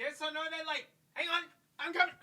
Yes or no, they're late. Hang on, I'm coming.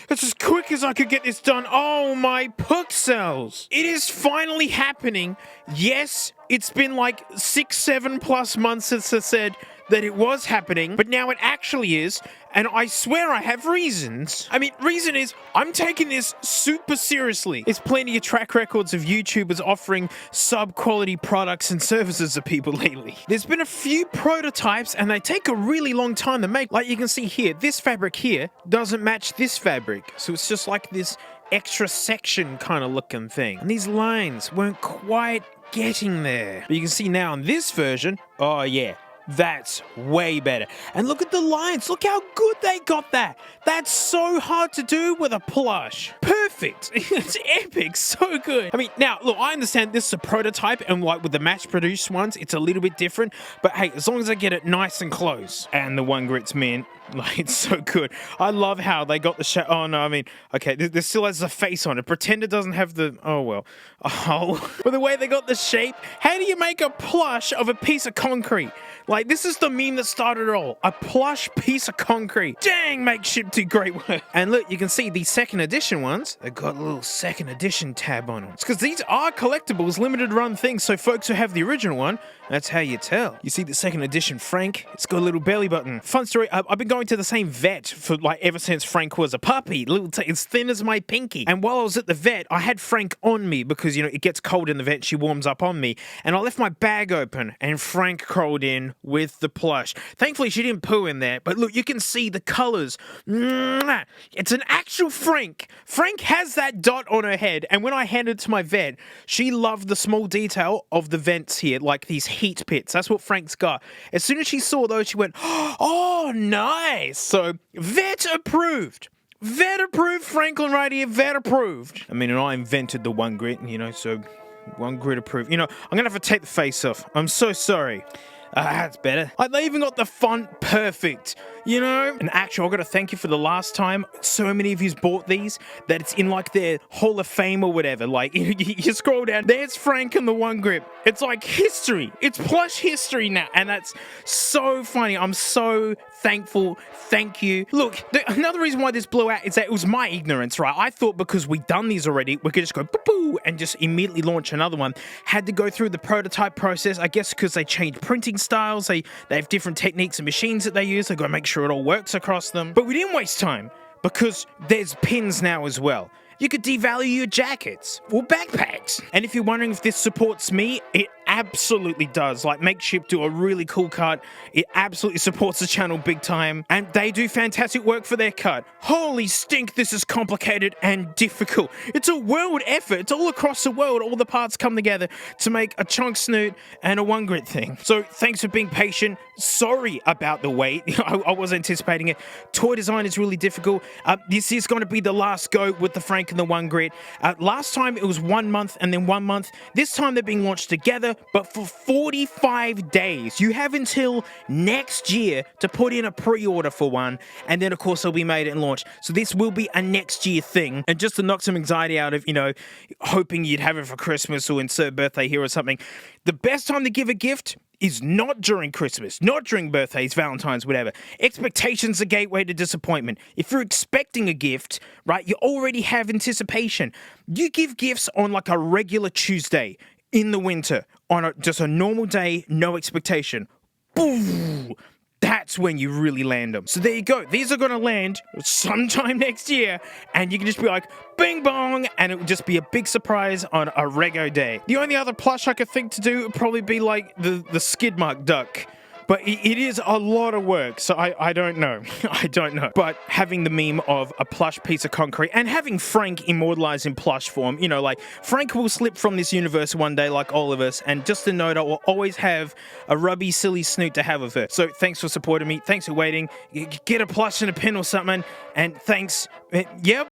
It's as quick as I could get this done. Oh, my pixels. It is finally happening. Yes, it's been like 6-7+ months since I said that it was happening, but now it actually is, and I swear I have reasons. I mean, reason is, I'm taking this super seriously. There's plenty of track records of YouTubers offering sub-quality products and services to people lately. There's been a few prototypes, and they take a really long time to make. Like you can see here, this fabric here doesn't match this fabric, so it's just like this extra section kind of looking thing. And these lines weren't quite getting there. But you can see now in this version, oh yeah, that's way better. And look at the lines. Look how good they got that. That's so hard to do with a plush. Perfect. It's epic. So good. I mean, now, look, I understand this is a prototype, and like with the mass-produced ones, it's a little bit different. But hey, as long as I get it nice and close. And the one grit's mint. Like, it's so good. I love how they got the shape. Oh, no, I mean, okay, this still has a face on it. Pretend it doesn't have the... Oh, well. Oh. But the way they got the shape, how do you make a plush of a piece of concrete? Like, this is the meme that started it all. A plush piece of concrete. Dang, Makeshift did great work. And look, you can see these second edition ones, they've got a little second edition tab on them. It's because these are collectibles, limited run things, so folks who have the original one, that's how you tell. You see the second edition Frank, it's got a little belly button. Fun story, I've been going to the same vet for like ever since Frank was a puppy. It's thin as my pinky. And while I was at the vet, I had Frank on me because, you know, it gets cold in the vet, she warms up on me. And I left my bag open and Frank crawled in with the plush. Thankfully, she didn't poo in there, but look, you can see the colors. It's an actual Frank. Frank has that dot on her head, and when I handed it to my vet, she loved the small detail of the vents here, like these heat pits. That's what Frank's got. As soon as she saw those, she went, oh, nice. So, vet approved. Vet approved, Franklin right here, vet approved. I mean, and I invented the one grit, you know, so one grit approved. You know, I'm gonna have to take the face off. I'm so sorry. That's better. Like, they even got the font perfect, you know? And actually, I've got to thank you for the last time. So many of you bought these that it's in, like, their Hall of Fame or whatever. Like, you scroll down, there's Frank and the one grip. It's like history. It's plush history now. And that's so funny. I'm so thankful. Thank you. Look, another reason why this blew out is that it was my ignorance, right? I thought because we'd done these already, we could just go boo and just immediately launch another one. Had to go through the prototype process, I guess because they changed printing styles, they have different techniques and machines that they use. They've got to make sure it all works across them. But we didn't waste time because there's pins now as well. You could devalue your jackets or backpacks. And if you're wondering if this supports me, it absolutely does. Like, Makeshift do a really cool cut. It absolutely supports the channel big time. And they do fantastic work for their cut. Holy stink, this is complicated and difficult. It's a world effort. It's all across the world. All the parts come together to make a chunk snoot and a one grit thing. So thanks for being patient. Sorry about the wait. I was anticipating it. Toy design is really difficult. This is going to be the last go with the Frank and the one grit. Last time it was 1 month and then 1 month. This time they're being launched together, but for 45 days. You have until next year to put in a pre-order for one, and then of course they'll be made and launched. So this will be a next year thing. And just to knock some anxiety out of, you know, hoping you'd have it for Christmas or insert birthday here or something, the best time to give a gift is not during Christmas, not during birthdays, Valentine's, whatever. Expectation's a gateway to disappointment. If you're expecting a gift, right, you already have anticipation. You give gifts on like a regular Tuesday in the winter, on just a normal day, no expectation. Boom! That's when you really land them. So there you go. These are going to land sometime next year, and you can just be like, bing bong, and it would just be a big surprise on a rego day. The only other plush I could think to do would probably be like the skid mark duck. But it is a lot of work, so I don't know. I don't know. But having the meme of a plush piece of concrete and having Frank immortalized in plush form, you know, like, Frank will slip from this universe one day like all of us, and just a note, I will always have a rubby, silly snoot to have of her. So thanks for supporting me. Thanks for waiting. Get a plush and a pin or something, and thanks. Yep.